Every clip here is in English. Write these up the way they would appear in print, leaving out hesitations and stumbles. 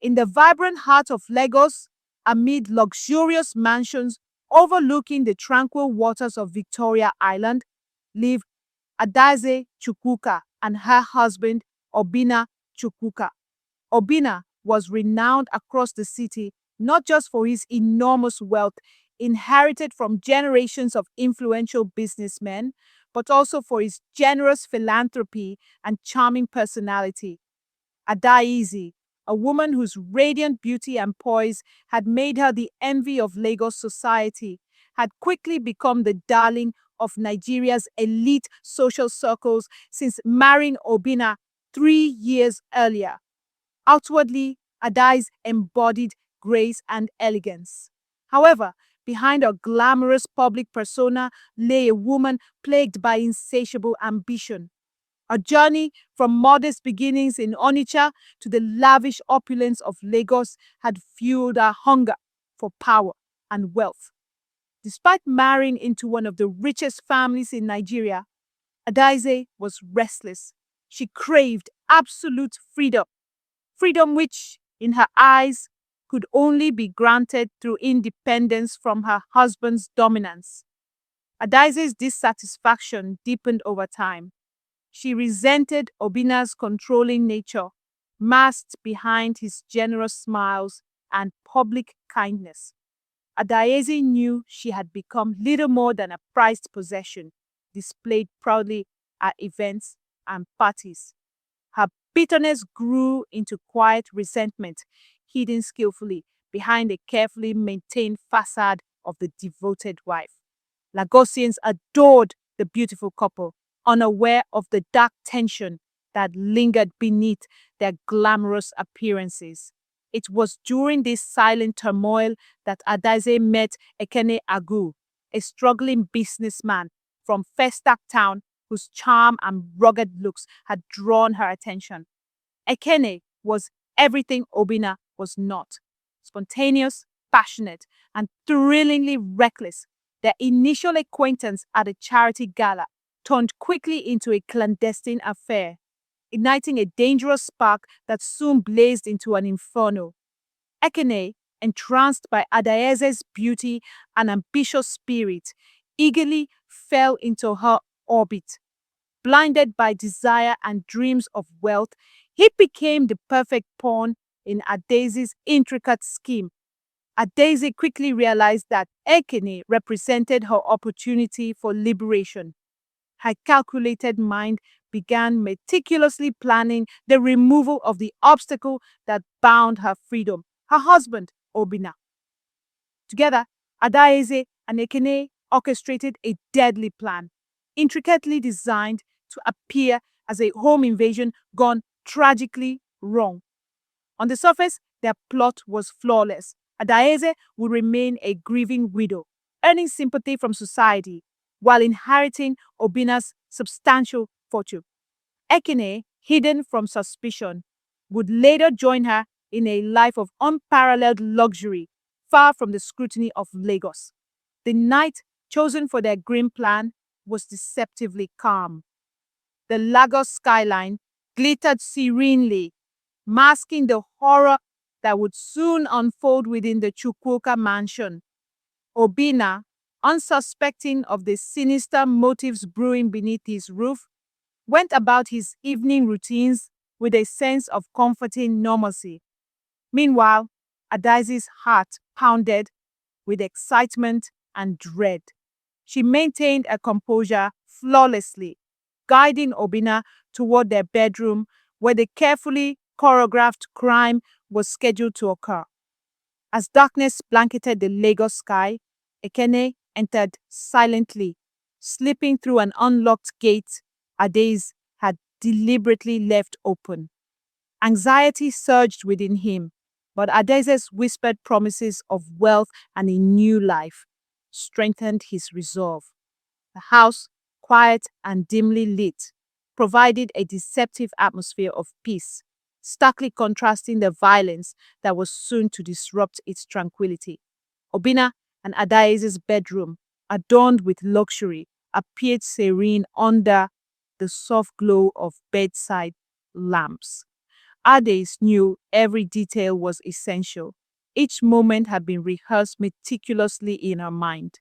In the vibrant heart of Lagos, amid luxurious mansions overlooking the tranquil waters of Victoria Island, lived Adaeze Chukwuka and her husband, Obina Chukwuka. Obina was renowned across the city not just for his enormous wealth inherited from generations of influential businessmen, but also for his generous philanthropy and charming personality. Adaeze, a woman whose radiant beauty and poise had made her the envy of Lagos society, had quickly become the darling of Nigeria's elite social circles since marrying Obina 3 years earlier. Outwardly, Adaeze embodied grace and elegance. However, behind her glamorous public persona lay a woman plagued by insatiable ambition. A journey from modest beginnings in Onitsha to the lavish opulence of Lagos had fueled her hunger for power and wealth. Despite marrying into one of the richest families in Nigeria, Adaeze was restless. She craved absolute freedom, freedom which, in her eyes, could only be granted through independence from her husband's dominance. Adaeze's dissatisfaction deepened over time. She resented Obina's controlling nature, masked behind his generous smiles and public kindness. Adaeze knew she had become little more than a prized possession, displayed proudly at events and parties. Her bitterness grew into quiet resentment, hidden skillfully behind a carefully maintained facade of the devoted wife. Lagosians adored the beautiful couple, unaware of the dark tension that lingered beneath their glamorous appearances. It was during this silent turmoil that Adaeze met Ekene Agu, a struggling businessman from Festac Town whose charm and rugged looks had drawn her attention. Ekene was everything Obina was not: spontaneous, passionate, and thrillingly reckless. Their initial acquaintance at a charity gala turned quickly into a clandestine affair, igniting a dangerous spark that soon blazed into an inferno. Ekene, entranced by Adaeze's beauty and ambitious spirit, eagerly fell into her orbit. Blinded by desire and dreams of wealth, he became the perfect pawn in Adaeze's intricate scheme. Adaeze quickly realized that Ekene represented her opportunity for liberation. Her calculated mind began meticulously planning the removal of the obstacle that bound her freedom: her husband, Obina. Together, Adaeze and Ekene orchestrated a deadly plan, intricately designed to appear as a home invasion gone tragically wrong. On the surface, their plot was flawless. Adaeze would remain a grieving widow, earning sympathy from society while inheriting Obina's substantial fortune. Ekene, hidden from suspicion, would later join her in a life of unparalleled luxury, far from the scrutiny of Lagos. The night chosen for their grim plan was deceptively calm. The Lagos skyline glittered serenely, masking the horror that would soon unfold within the Chukwuka mansion. Obina, unsuspecting of the sinister motives brewing beneath his roof, went about his evening routines with a sense of comforting normalcy. Meanwhile, Adaeze's heart pounded with excitement and dread. She maintained a composure flawlessly, guiding Obina toward their bedroom where the carefully choreographed crime was scheduled to occur. As darkness blanketed the Lagos sky, Ekene entered silently, slipping through an unlocked gate Adaeze had deliberately left open. Anxiety surged within him, but Adaeze's whispered promises of wealth and a new life strengthened his resolve. The house, quiet and dimly lit, provided a deceptive atmosphere of peace, starkly contrasting the violence that was soon to disrupt its tranquility. Obina and Adaeze's bedroom, adorned with luxury, appeared serene under the soft glow of bedside lamps. Ades knew every detail was essential. Each moment had been rehearsed meticulously in her mind.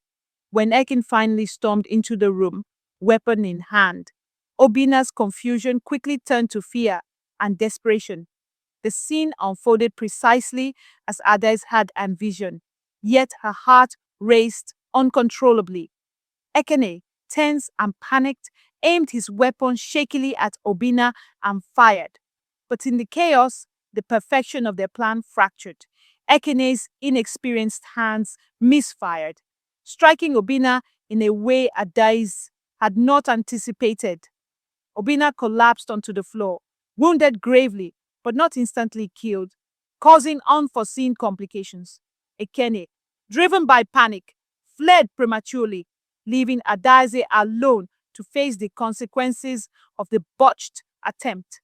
When Ekin finally stormed into the room, weapon in hand, Obina's confusion quickly turned to fear and desperation. The scene unfolded precisely as Ades had envisioned, yet her heart raced uncontrollably. Ekene, tense and panicked, aimed his weapon shakily at Obina and fired. But in the chaos, the perfection of their plan fractured. Ekene's inexperienced hands misfired, striking Obina in a way Adais had not anticipated. Obina collapsed onto the floor, wounded gravely, but not instantly killed, causing unforeseen complications. Ekene, driven by panic, fled prematurely, leaving Adaeze alone to face the consequences of the botched attempt.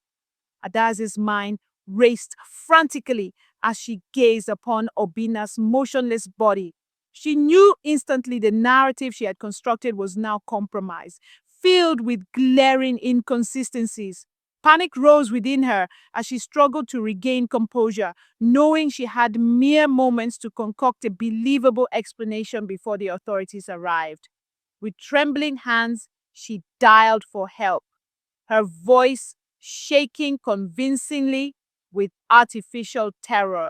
Adaze's mind raced frantically as she gazed upon Obina's motionless body. She knew instantly the narrative she had constructed was now compromised, filled with glaring inconsistencies. Panic rose within her as she struggled to regain composure, knowing she had mere moments to concoct a believable explanation before the authorities arrived. With trembling hands, she dialed for help, her voice shaking convincingly with artificial terror.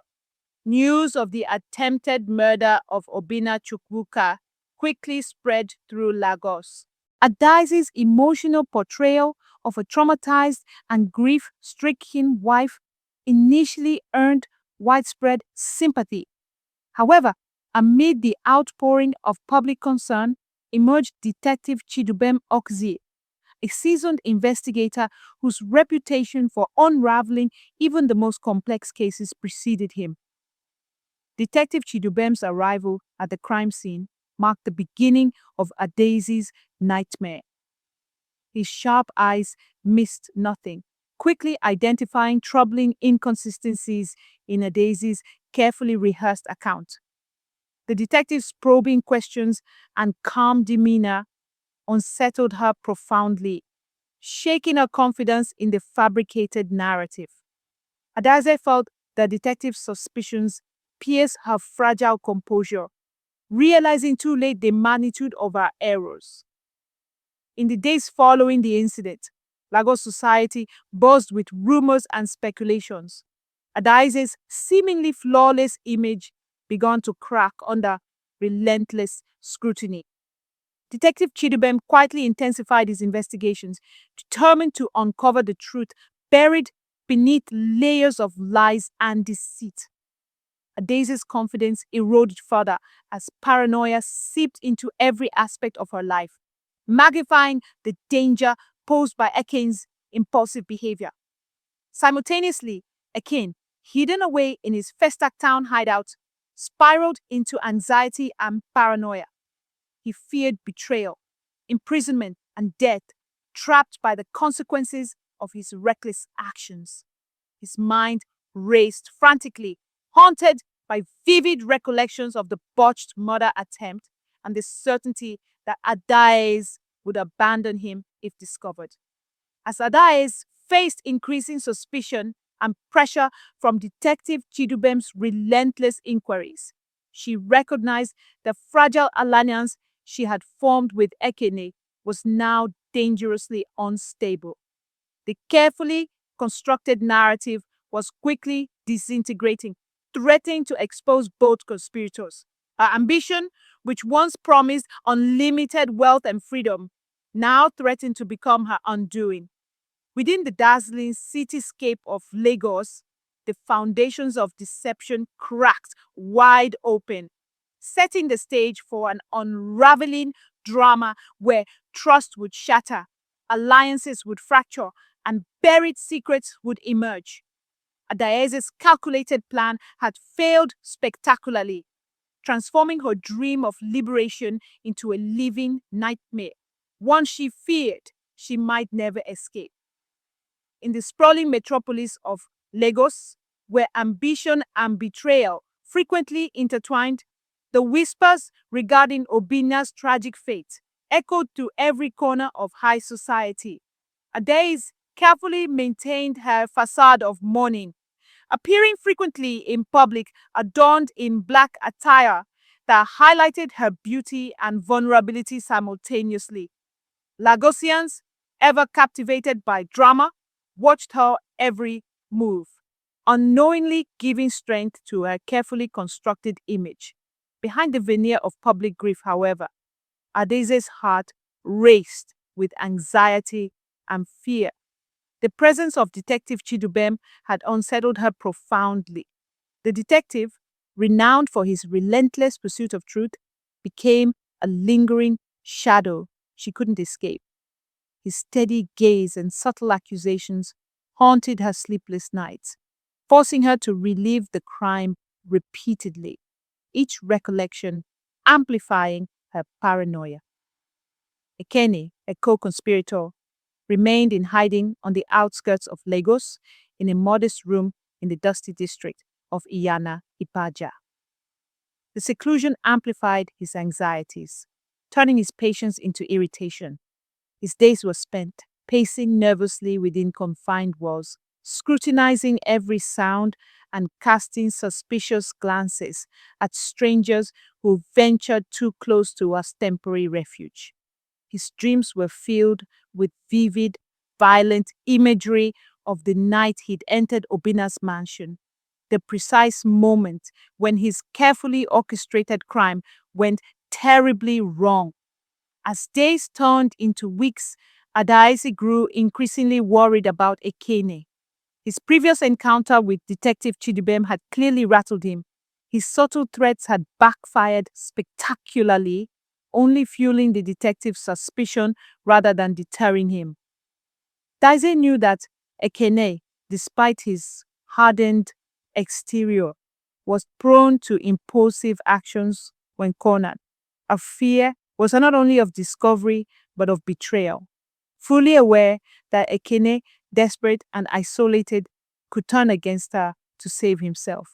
News of the attempted murder of Obina Chukwuka quickly spread through Lagos. Adaize's emotional portrayal of a traumatized and grief-stricken wife initially earned widespread sympathy. However, amid the outpouring of public concern, emerged Detective Chidubem Okzi, a seasoned investigator whose reputation for unraveling even the most complex cases preceded him. Detective Chidubem's arrival at the crime scene marked the beginning of Adaize's nightmare. His sharp eyes missed nothing, quickly identifying troubling inconsistencies in Adaize's carefully rehearsed account. The detective's probing questions and calm demeanor unsettled her profoundly, shaking her confidence in the fabricated narrative. Adaize felt the detective's suspicions pierced her fragile composure, realizing too late the magnitude of her errors. In the days following the incident, Lagos society buzzed with rumors and speculations. Adaize's seemingly flawless image began to crack under relentless scrutiny. Detective Chidubem quietly intensified his investigations, determined to uncover the truth buried beneath layers of lies and deceit. Adaize's confidence eroded further as paranoia seeped into every aspect of her life, magnifying the danger posed by Eken's impulsive behavior. Simultaneously, Eken, hidden away in his Festac town hideout, spiraled into anxiety and paranoia. He feared betrayal, imprisonment, and death, trapped by the consequences of his reckless actions. His mind raced frantically, haunted by vivid recollections of the botched murder attempt and the certainty that Adaize would abandon him if discovered. As Adaize faced increasing suspicion and pressure from Detective Chidubem's relentless inquiries, she recognized the fragile alliance she had formed with Ekene was now dangerously unstable. The carefully constructed narrative was quickly disintegrating, threatening to expose both conspirators. Her ambition, which once promised unlimited wealth and freedom, now threatened to become her undoing. Within the dazzling cityscape of Lagos, the foundations of deception cracked wide open, setting the stage for an unraveling drama where trust would shatter, alliances would fracture, and buried secrets would emerge. Adaeze's calculated plan had failed spectacularly, transforming her dream of liberation into a living nightmare, one she feared she might never escape. In the sprawling metropolis of Lagos, where ambition and betrayal frequently intertwined, the whispers regarding Obina's tragic fate echoed through every corner of high society. Adaize carefully maintained her facade of mourning, appearing frequently in public adorned in black attire that highlighted her beauty and vulnerability simultaneously. Lagosians, ever captivated by drama, watched her every move, unknowingly giving strength to her carefully constructed image. Behind the veneer of public grief, however, Adese's heart raced with anxiety and fear. The presence of Detective Chidubem had unsettled her profoundly. The detective, renowned for his relentless pursuit of truth, became a lingering shadow she couldn't escape. His steady gaze and subtle accusations haunted her sleepless nights, forcing her to relive the crime repeatedly, each recollection amplifying her paranoia. Ekene, a co-conspirator, remained in hiding on the outskirts of Lagos in a modest room in the dusty district of Iyana Ipaja. The seclusion amplified his anxieties, turning his patience into irritation. His days were spent pacing nervously within confined walls, scrutinizing every sound and casting suspicious glances at strangers who ventured too close to his temporary refuge. His dreams were filled with vivid, violent imagery of the night he'd entered Obina's mansion, the precise moment when his carefully orchestrated crime went terribly wrong. As days turned into weeks, Adaisi grew increasingly worried about Ekene. His previous encounter with Detective Chidibem had clearly rattled him. His subtle threats had backfired spectacularly, only fueling the detective's suspicion rather than deterring him. Daisy knew that Ekene, despite his hardened exterior, was prone to impulsive actions when cornered. Her fear was not only of discovery but of betrayal. Fully aware that Ekene, desperate and isolated, could turn against her to save himself.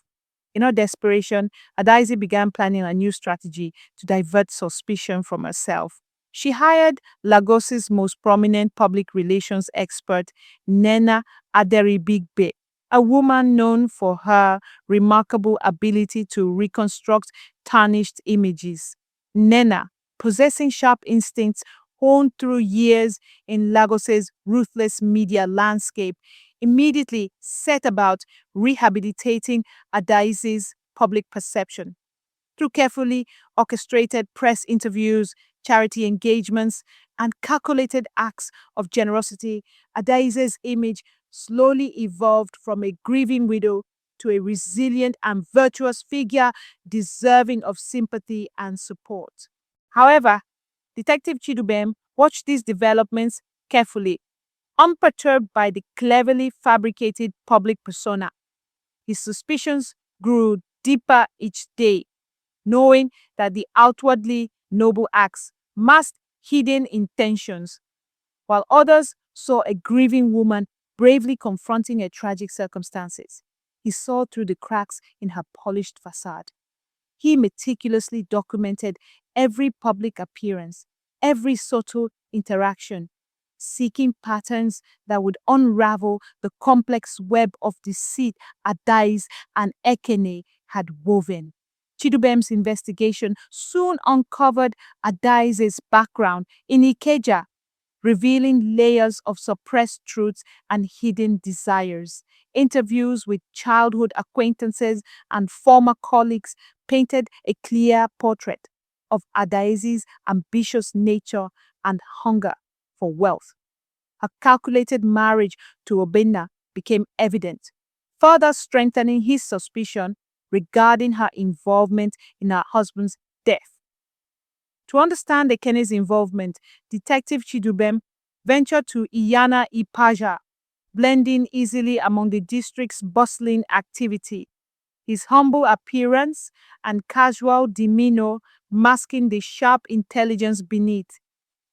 In her desperation, Adaisi began planning a new strategy to divert suspicion from herself. She hired Lagos's most prominent public relations expert, Nena Aderibigbe, a woman known for her remarkable ability to reconstruct tarnished images. Nena, possessing sharp instincts honed through years in Lagos's ruthless media landscape, immediately set about rehabilitating Adaisi's public perception. Through carefully orchestrated press interviews, charity engagements, and calculated acts of generosity, Adaisi's image slowly evolved from a grieving widow to a resilient and virtuous figure deserving of sympathy and support. However, Detective Chidubem watched these developments carefully, unperturbed by the cleverly fabricated public persona. His suspicions grew deeper each day, knowing that the outwardly noble acts masked hidden intentions, while others saw a grieving woman bravely confronting her tragic circumstances. He saw through the cracks in her polished facade. He meticulously documented every public appearance, every subtle interaction, seeking patterns that would unravel the complex web of deceit Adais and Ekene had woven. Chidubem's investigation soon uncovered Adai's background in Ikeja, revealing layers of suppressed truths and hidden desires. Interviews with childhood acquaintances and former colleagues painted a clear portrait of Adaizi's ambitious nature and hunger for wealth. Her calculated marriage to Obinna became evident, further strengthening his suspicion regarding her involvement in her husband's death. To understand Ekene's involvement, Detective Chidubem ventured to Iyana Ipaja, blending easily among the district's bustling activity. His humble appearance and casual demeanor masking the sharp intelligence beneath.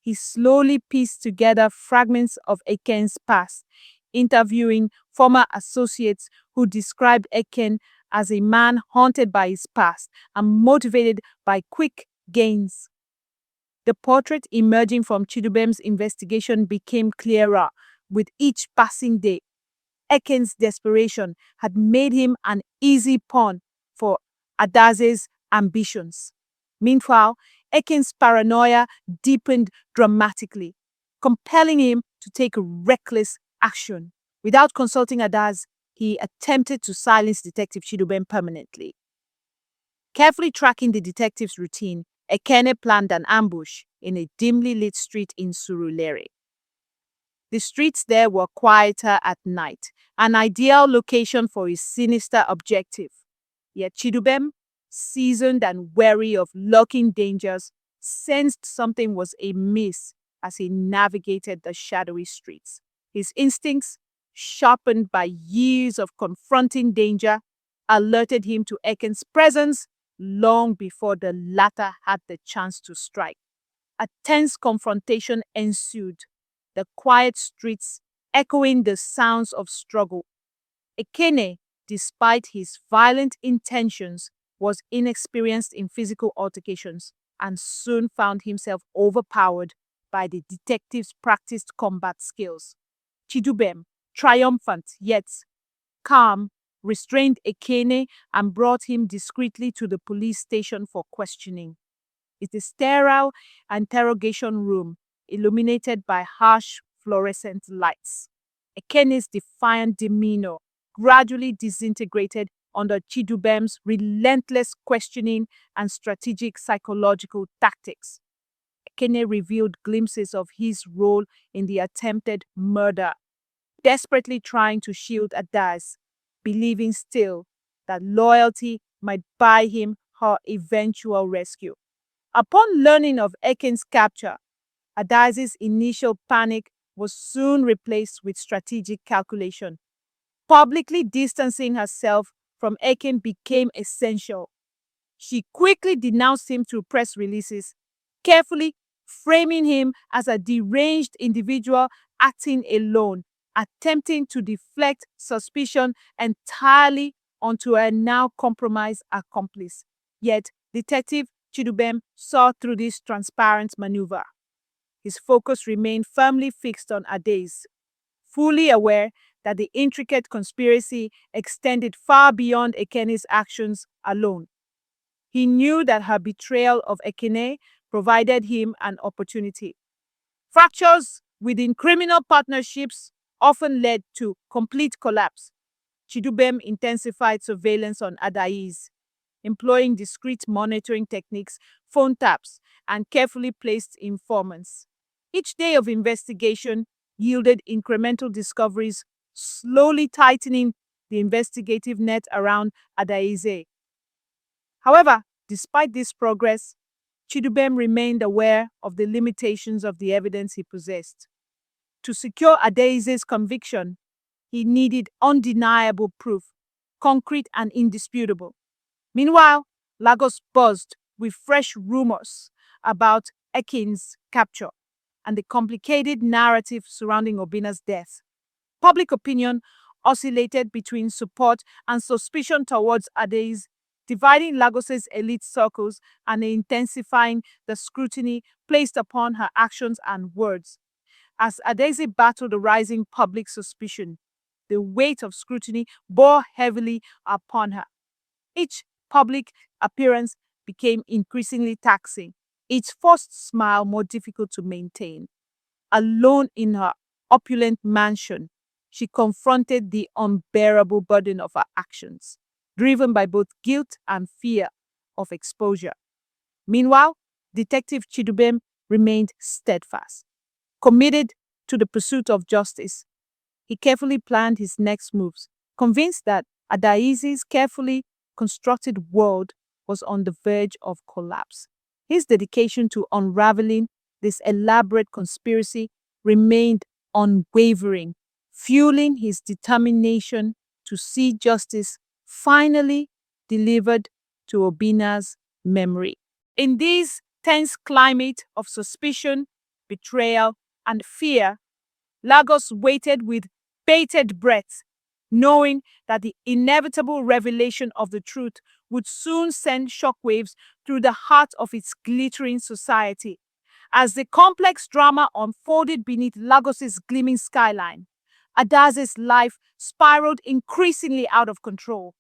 He slowly pieced together fragments of Eken's past, interviewing former associates who described Eken as a man haunted by his past and motivated by quick gains. The portrait emerging from Chidubem's investigation became clearer, with each passing day. Eken's desperation had made him an easy pawn for Adaze's ambitions. Meanwhile, Eken's paranoia deepened dramatically, compelling him to take reckless action. Without consulting Adaz, he attempted to silence Detective Chidubem permanently. Carefully tracking the detective's routine, Ekene planned an ambush in a dimly lit street in Surulere. The streets there were quieter at night, an ideal location for his sinister objective. Yet Chidubem, seasoned and wary of lurking dangers, sensed something was amiss as he navigated the shadowy streets. His instincts, sharpened by years of confronting danger, alerted him to Eken's presence long before the latter had the chance to strike. A tense confrontation ensued, the quiet streets echoing the sounds of struggle. Ekene, despite his violent intentions, was inexperienced in physical altercations and soon found himself overpowered by the detective's practiced combat skills. Chidubem, triumphant yet calm, restrained Ekene and brought him discreetly to the police station for questioning. It's a sterile interrogation room illuminated by harsh fluorescent lights. Ekene's defiant demeanor gradually disintegrated under Chidubem's relentless questioning and strategic psychological tactics. Ekene revealed glimpses of his role in the attempted murder, desperately trying to shield Adaz, believing still that loyalty might buy him her eventual rescue. Upon learning of Eken's capture, Adaz's initial panic was soon replaced with strategic calculation. Publicly distancing herself from Eken became essential. She quickly denounced him through press releases, carefully framing him as a deranged individual acting alone, attempting to deflect suspicion entirely onto a now compromised accomplice. Yet, Detective Chidubem saw through this transparent maneuver. His focus remained firmly fixed on Adaze, fully aware that the intricate conspiracy extended far beyond Ekene's actions alone. He knew that her betrayal of Ekene provided him an opportunity. Fractures within criminal partnerships often led to complete collapse. Chidubem intensified surveillance on Adaiz, employing discreet monitoring techniques, phone taps, and carefully placed informants. Each day of investigation yielded incremental discoveries, slowly tightening the investigative net around Adaize. However, despite this progress, Chidubem remained aware of the limitations of the evidence he possessed. To secure Adaize's conviction, he needed undeniable proof, concrete and indisputable. Meanwhile, Lagos buzzed with fresh rumors about Eken's capture and the complicated narrative surrounding Obina's death. Public opinion oscillated between support and suspicion towards Adaize, dividing Lagos's elite circles and intensifying the scrutiny placed upon her actions and words. As Adaize battled the rising public suspicion, the weight of scrutiny bore heavily upon her. Each public appearance became increasingly taxing, its forced smile more difficult to maintain. Alone in her opulent mansion, she confronted the unbearable burden of her actions, driven by both guilt and fear of exposure. Meanwhile, Detective Chidubem remained steadfast, committed to the pursuit of justice. He carefully planned his next moves, convinced that Adaize's carefully constructed world was on the verge of collapse. His dedication to unraveling this elaborate conspiracy remained unwavering, fueling his determination to see justice finally delivered to Obina's memory. In this tense climate of suspicion, betrayal, and fear, Lagos waited with bated breath, knowing that the inevitable revelation of the truth would soon send shockwaves through the heart of its glittering society. As the complex drama unfolded beneath Lagos's gleaming skyline, Adaze's life spiraled increasingly out of control.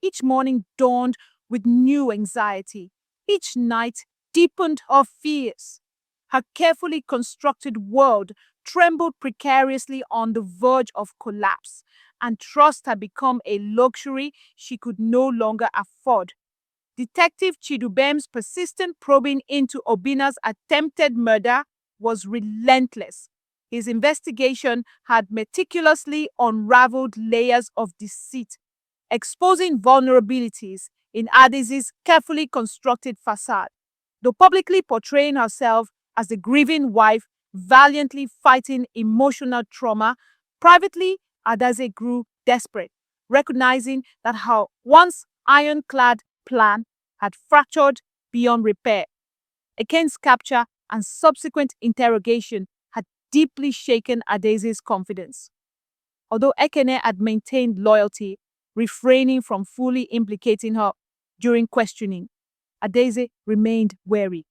Each morning dawned with new anxiety. Each night deepened her fears. Her carefully constructed world trembled precariously on the verge of collapse, and trust had become a luxury she could no longer afford. Detective Chidubem's persistent probing into Obina's attempted murder was relentless. His investigation had meticulously unraveled layers of deceit, exposing vulnerabilities in Adese's carefully constructed facade. Though publicly portraying herself as the grieving wife valiantly fighting emotional trauma, privately Adase grew desperate, recognizing that her once ironclad plan had fractured beyond repair. Eken's capture and subsequent interrogation had deeply shaken Adese's confidence. Although Ekene had maintained loyalty, refraining from fully implicating her during questioning, Adese remained wary.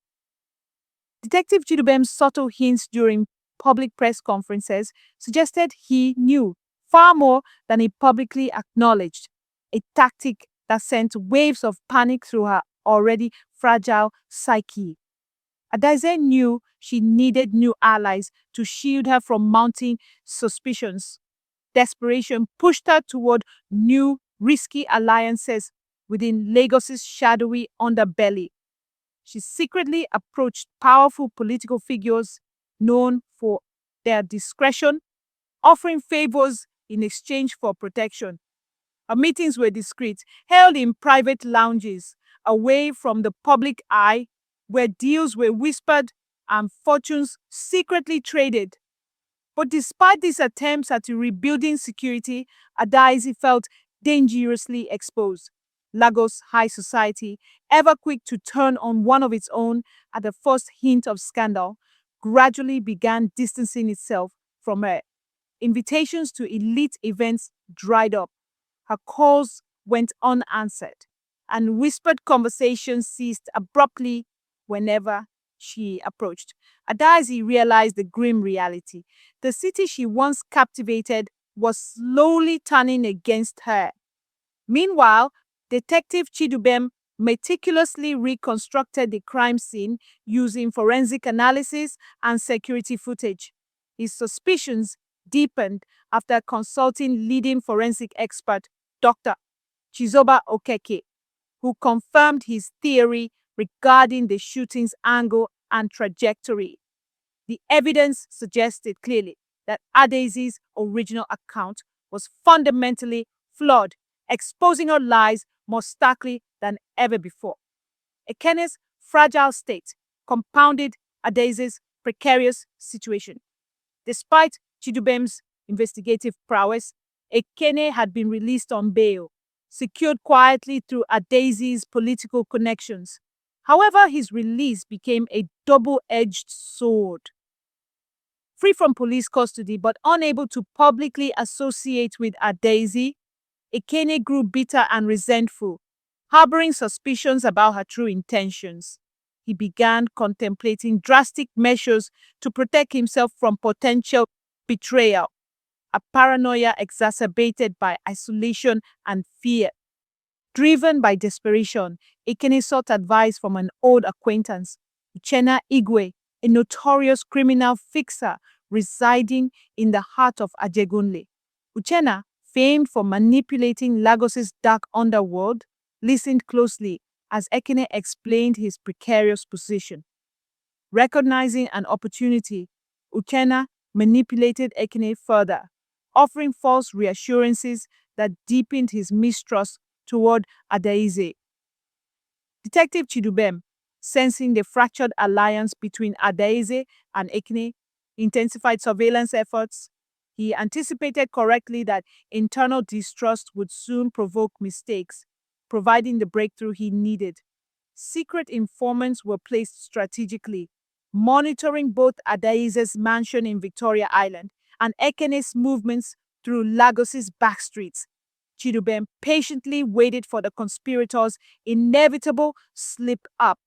Detective Chidubem's subtle hints during public press conferences suggested he knew far more than he publicly acknowledged, a tactic that sent waves of panic through her already fragile psyche. Adese knew she needed new allies to shield her from mounting suspicions. Desperation pushed her toward new, risky alliances within Lagos's shadowy underbelly. She secretly approached powerful political figures known for their discretion, offering favors in exchange for protection. Her meetings were discreet, held in private lounges, away from the public eye, where deals were whispered and fortunes secretly traded. But despite these attempts at rebuilding security, Adaise felt dangerously exposed. Lagos high society, ever quick to turn on one of its own at the first hint of scandal, gradually began distancing itself from her. Invitations to elite events dried up. Her calls went unanswered, and whispered conversations ceased abruptly whenever she approached. Adaise realized the grim reality. The city she once captivated was slowly turning against her. Meanwhile, Detective Chidubem meticulously reconstructed the crime scene using forensic analysis and security footage. His suspicions deepened after consulting leading forensic expert Dr. Chizoba Okeke, who confirmed his theory regarding the shooting's angle and trajectory. The evidence suggested clearly that Adaise's original account was fundamentally flawed, exposing her lies more starkly than ever before. Ekene's fragile state compounded Adaise's precarious situation. Despite Chidubem's investigative prowess, Ekene had been released on bail, secured quietly through Adaise's political connections. However, his release became a double-edged sword. Free from police custody but unable to publicly associate with Adaise, Ekene grew bitter and resentful, harboring suspicions about her true intentions. He began contemplating drastic measures to protect himself from potential betrayal, a paranoia exacerbated by isolation and fear. Driven by desperation, Ekene sought advice from an old acquaintance, Uchenna Igwe, a notorious criminal fixer residing in the heart of Ajegunle. Uchenna, famed for manipulating Lagos's dark underworld, listened closely as Ekene explained his precarious position. Recognizing an opportunity, Uchenna manipulated Ekene further, offering false reassurances that deepened his mistrust toward Adaise. Detective Chidubem, sensing the fractured alliance between Adaise and Ekene, intensified surveillance efforts. He anticipated correctly that internal distrust would soon provoke mistakes, providing the breakthrough he needed. Secret informants were placed strategically, monitoring both Adaise's mansion in Victoria Island and Ekene's movements through Lagos's backstreets. Chidubem patiently waited for the conspirators' inevitable slip-up.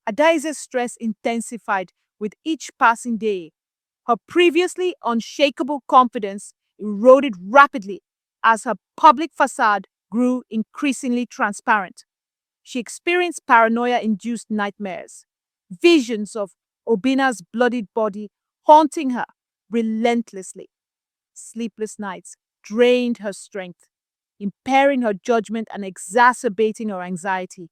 Adaise's stress intensified with each passing day. Her previously unshakable confidence eroded rapidly as her public facade grew increasingly transparent. She experienced paranoia-induced nightmares, visions of Obina's bloodied body haunting her relentlessly. Sleepless nights drained her strength, impairing her judgment and exacerbating her anxiety.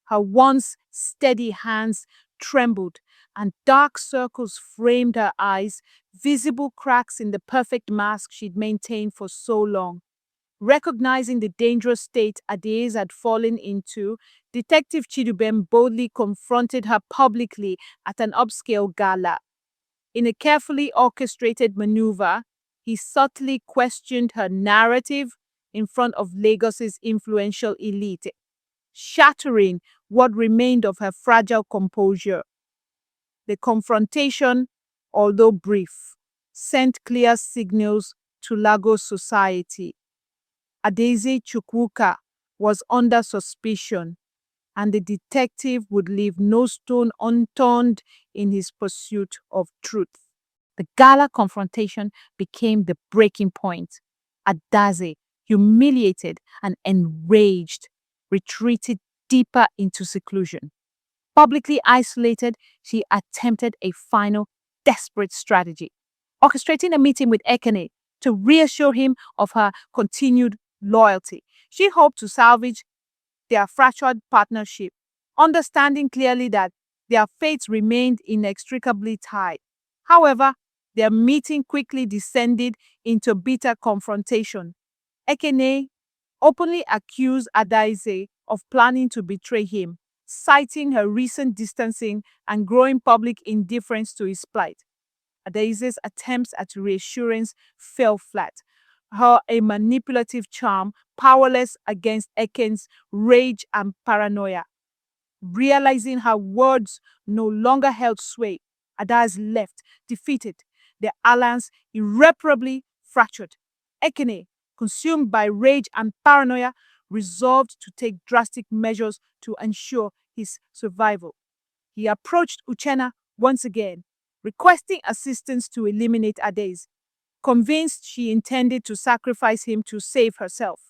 Her once steady hands trembled, and dark circles framed her eyes, visible cracks in the perfect mask she'd maintained for so long. Recognizing the dangerous state Adaze had fallen into, Detective Chidubem boldly confronted her publicly at an upscale gala. In a carefully orchestrated maneuver, he subtly questioned her narrative in front of Lagos's influential elite, shattering what remained of her fragile composure. The confrontation, although brief, sent clear signals to Lagos society. Adaeze Chukwuka was under suspicion, and the detective would leave no stone unturned in his pursuit of truth. The gala confrontation became the breaking point. Adaze, humiliated and enraged, retreated deeper into seclusion. Publicly isolated, she attempted a final desperate strategy, orchestrating a meeting with Ekene to reassure him of her continued loyalty. She hoped to salvage their fractured partnership, understanding clearly that their fates remained inextricably tied. However, their meeting quickly descended into bitter confrontation. Ekene openly accused Adaeze of planning to betray him, citing her recent distancing and growing public indifference to his plight. Adaeze's attempts at reassurance fell flat, her a manipulative charm powerless against Eken's rage and paranoia. Realizing her words no longer held sway, Adaeze left, defeated, their alliance irreparably fractured. Ekene, consumed by rage and paranoia, resolved to take drastic measures to ensure his survival. He approached Uchenna once again, requesting assistance to eliminate Adaeze, convinced she intended to sacrifice him to save herself.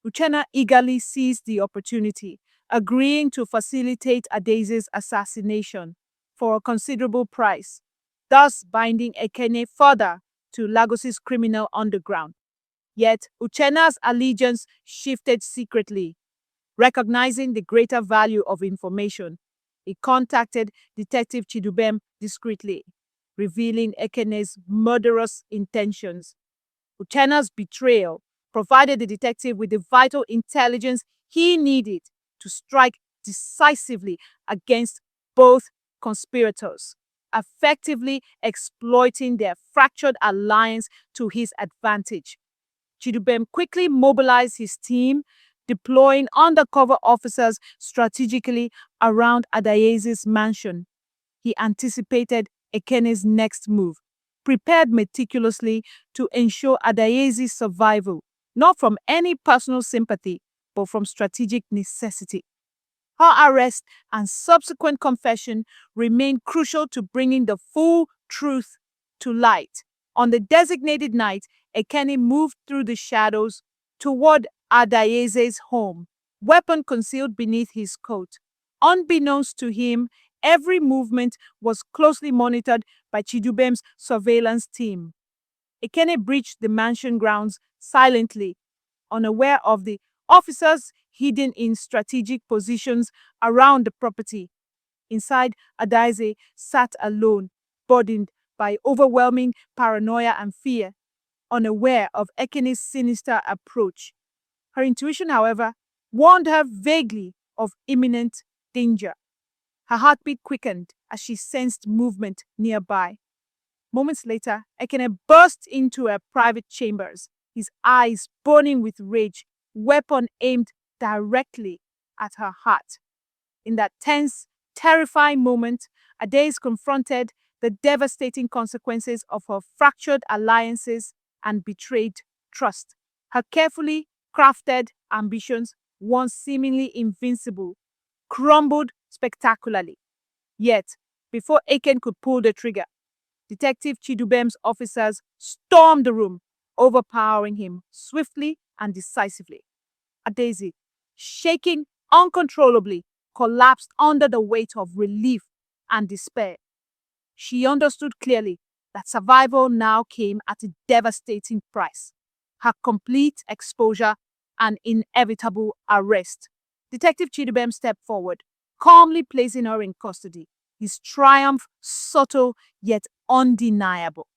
Uchenna eagerly seized the opportunity, agreeing to facilitate Adaeze's assassination for a considerable price, thus binding Ekene further to Lagos's criminal underground. Yet Uchenna's allegiance shifted secretly. Recognizing the greater value of information, he contacted Detective Chidubem discreetly, revealing Ekene's murderous intentions. Uchenna's betrayal provided the detective with the vital intelligence he needed to strike decisively against both conspirators, effectively exploiting their fractured alliance to his advantage. Chidubem quickly mobilized his team, deploying undercover officers strategically around Adaeze's mansion. He anticipated Ekene's next move, prepared meticulously to ensure Adaeze's survival, not from any personal sympathy, but from strategic necessity. Her arrest and subsequent confession remained crucial to bringing the full truth to light. On the designated night, Ekene moved through the shadows toward Adaeze's home, weapon concealed beneath his coat. Unbeknownst to him, every movement was closely monitored by Chidubem's surveillance team. Ekene breached the mansion grounds silently, unaware of the officers hidden in strategic positions around the property. Inside, Adaeze sat alone, burdened by overwhelming paranoia and fear, unaware of Ekene's sinister approach. Her intuition, however, warned her vaguely of imminent danger. Her heartbeat quickened as she sensed movement nearby. Moments later, Ekene burst into her private chambers, his eyes burning with rage, weapon aimed directly at her heart. In that tense, terrifying moment, Adaeze confronted the devastating consequences of her fractured alliances and betrayed trust. Her carefully crafted ambitions, once seemingly invincible, crumbled spectacularly. Yet, Before Aiken could pull the trigger, Detective Chidubem's officers stormed the room, overpowering him swiftly and decisively. Adaisy, shaking uncontrollably, collapsed under the weight of relief and despair. She understood clearly that survival now came at a devastating price: her complete exposure and inevitable arrest. Detective Chidubem stepped forward, calmly placing her in custody, his triumph subtle yet undeniable.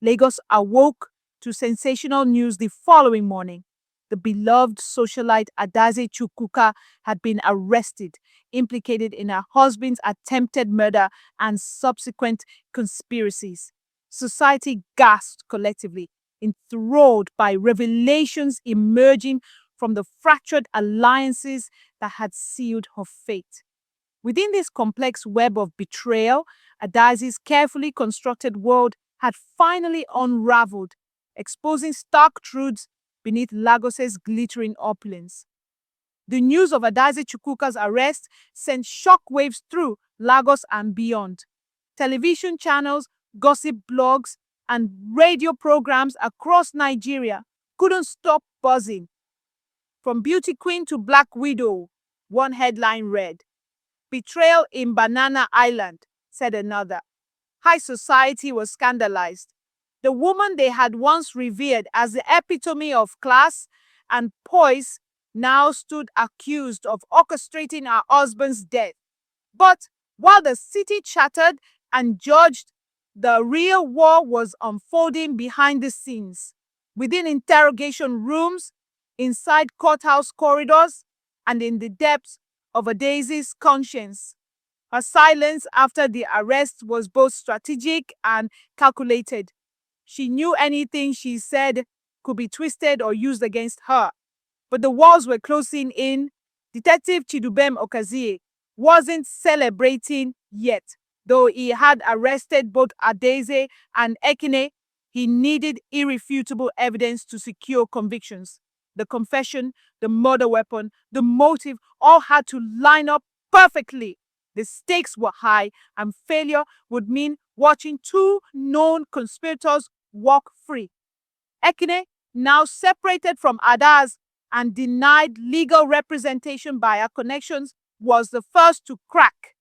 Lagos awoke to sensational news the following morning. The beloved socialite Adaze Chukwuka had been arrested, implicated in her husband's attempted murder and subsequent conspiracies. Society gasped collectively, enthralled by revelations emerging from the fractured alliances that had sealed her fate. Within this complex web of betrayal, Adazi's carefully constructed world had finally unraveled, exposing stark truths beneath Lagos's glittering opulence. The news of Adazi Chukwuka's arrest sent shockwaves through Lagos and beyond. Television channels, gossip blogs, and radio programs across Nigeria couldn't stop buzzing. From Beauty Queen to Black Widow, one headline read, "Betrayal in Banana Island," said another. High society was scandalized. The woman they had once revered as the epitome of class and poise now stood accused of orchestrating her husband's death. But while the city chattered and judged, the real war was unfolding behind the scenes, within interrogation rooms, inside courthouse corridors, and in the depths of a Daisy's conscience. Her silence after the arrest was both strategic and calculated. She knew anything she said could be twisted or used against her. But the walls were closing in. Detective Chidubem Okazie wasn't celebrating yet. Though he had arrested both Adeze and Ekene, he needed irrefutable evidence to secure convictions. The confession, the murder weapon, the motive all had to line up perfectly. The stakes were high, and failure would mean watching two known conspirators walk free. Ekene, now separated from Adaz and denied legal representation by her connections, was the first to crack.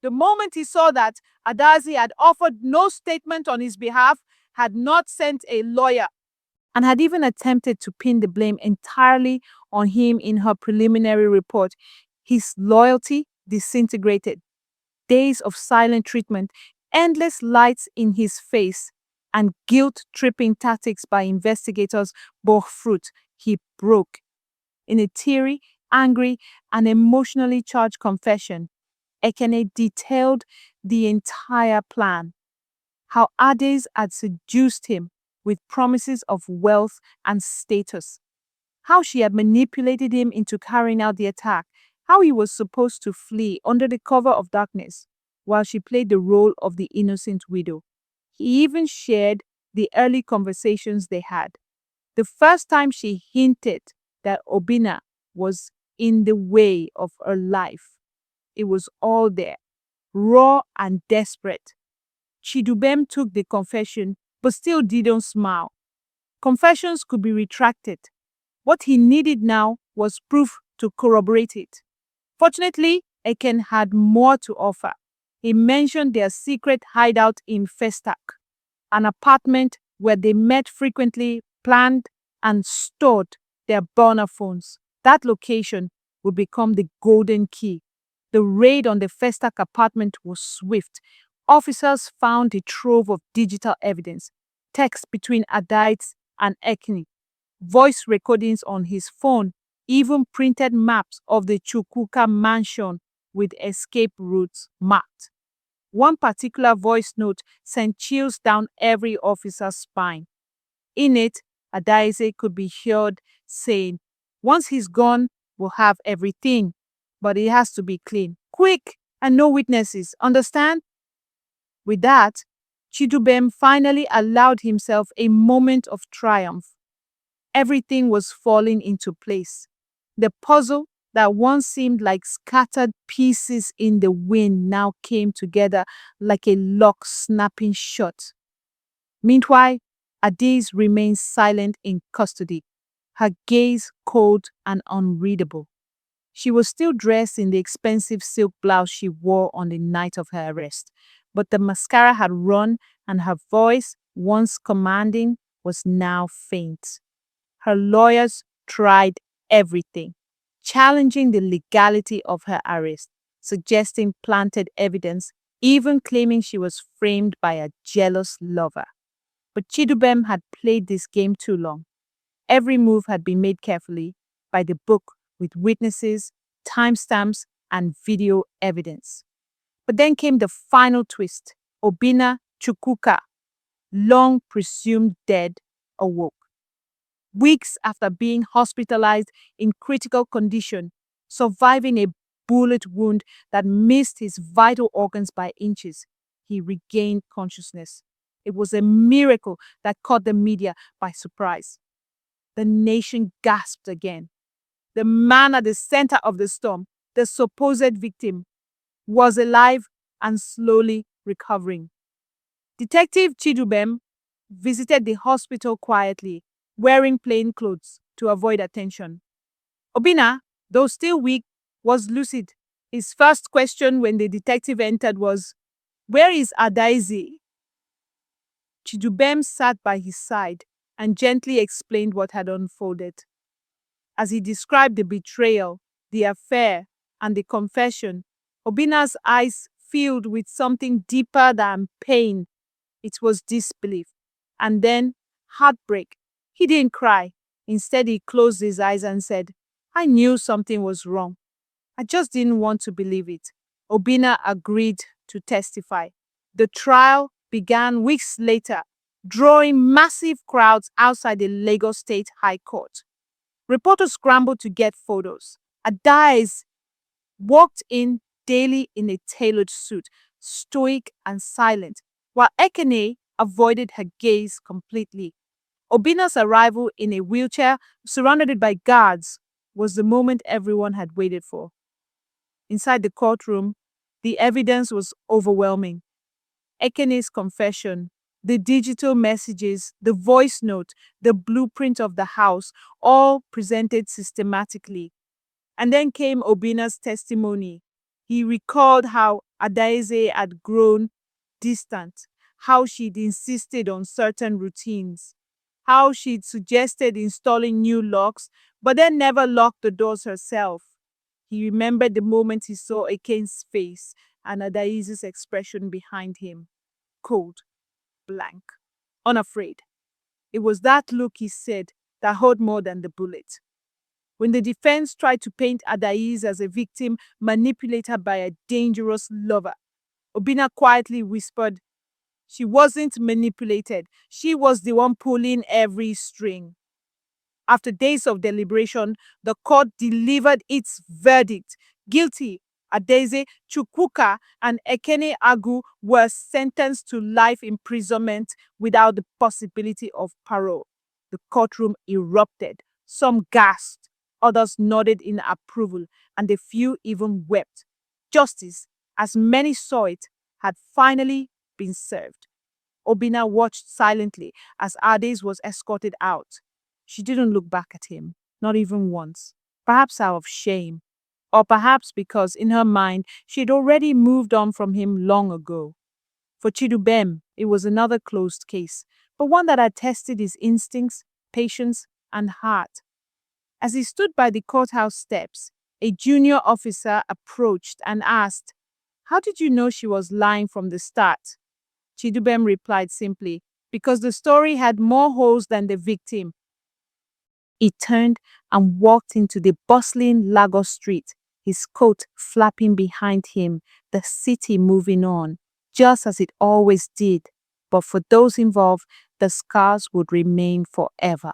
The moment he saw that Adazi had offered no statement on his behalf, had not sent a lawyer, and had even attempted to pin the blame entirely on him in her preliminary report, his loyalty disintegrated. Days of silent treatment, endless lights in his face, and guilt-tripping tactics by investigators bore fruit. He broke. In a teary, angry, and emotionally charged confession, Ekene detailed the entire plan. How Ades had seduced him with promises of wealth and status. How she had manipulated him into carrying out the attack. How he was supposed to flee under the cover of darkness while she played the role of the innocent widow. He even shared the early conversations they had. The first time she hinted that Obina was in the way of her life. It was all there, raw and desperate. Chidubem took the confession, but still didn't smile. Confessions could be retracted. What he needed now was proof to corroborate it. Fortunately, Eken had more to offer. He mentioned their secret hideout in Festac, an apartment where they met frequently, planned, and stored their burner phones. That location would become the golden key. The raid on the Festac apartment was swift. Officers found a trove of digital evidence, texts between Adites and Ekni, voice recordings on his phone, even printed maps of the Chukwuka mansion with escape routes marked. One particular voice note sent chills down every officer's spine. In it, Adaise could be heard saying, "Once he's gone, we'll have everything, but it has to be clean, quick, and no witnesses, understand?" With that, Chidubem finally allowed himself a moment of triumph. Everything was falling into place. The puzzle that once seemed like scattered pieces in the wind now came together like a lock snapping shut. Meanwhile, Ades remained silent in custody, her gaze cold and unreadable. She was still dressed in the expensive silk blouse she wore on the night of her arrest, but the mascara had run and her voice, once commanding, was now faint. Her lawyers tried everything, challenging the legality of her arrest, suggesting planted evidence, even claiming she was framed by a jealous lover. But Chidubem had played this game too long. Every move had been made carefully, by the book, with witnesses, timestamps, and video evidence. But then came the final twist. Obinna Chukwuka, long presumed dead, awoke. Weeks after being hospitalized in critical condition, surviving a bullet wound that missed his vital organs by inches, he regained consciousness. It was a miracle that caught the media by surprise. The nation gasped again. The man at the center of the storm, the supposed victim, was alive and slowly recovering. Detective Chidubem visited the hospital quietly, wearing plain clothes to avoid attention. Obinna, though still weak, was lucid. His first question when the detective entered was, "Where is Adaeze?" Chidubem sat by his side and gently explained what had unfolded. As he described the betrayal, the affair, and the confession, Obinna's eyes filled with something deeper than pain. It was disbelief. And then heartbreak. He didn't cry. Instead, he closed his eyes and said, "I knew something was wrong. I just didn't want to believe it." Obinna agreed to testify. The trial began weeks later, drawing massive crowds outside the Lagos State High Court. Reporters scrambled to get photos. Adaeze walked in daily in a tailored suit, stoic and silent, while Ekene avoided her gaze completely. Obinna's arrival in a wheelchair, surrounded by guards, was the moment everyone had waited for. Inside the courtroom, the evidence was overwhelming. Ekene's confession, the digital messages, the voice note, the blueprint of the house, all presented systematically. And then came Obinna's testimony. He recalled how Adaeze had grown distant, how she'd insisted on certain routines, how she'd suggested installing new locks, but then never locked the doors herself. He remembered the moment he saw Ekene's face and Adaeze's expression behind him. Cold, blank, unafraid. It was that look, he said, that hurt more than the bullet. When the defense tried to paint Adaeze as a victim manipulated by a dangerous lover, Obinna quietly whispered, "She wasn't manipulated. She was the one pulling every string." After days of deliberation, the court delivered its verdict. Guilty. Adaeze, Chukwuka, and Ekene Agu were sentenced to life imprisonment without the possibility of parole. The courtroom erupted. Some gasped, others nodded in approval, and a few even wept. Justice, as many saw it, had finally been served. Obinna watched silently as Adaeze was escorted out. She didn't look back at him, not even once, perhaps out of shame, or perhaps because in her mind she had already moved on from him long ago. For Chidubem, it was another closed case, but one that had tested his instincts, patience, and heart. As he stood by the courthouse steps, a junior officer approached and asked, "How did you know she was lying from the start?" Chidubem replied simply, "Because the story had more holes than the victim." He turned and walked into the bustling Lagos street, his coat flapping behind him, the city moving on, just as it always did. But for those involved, the scars would remain forever.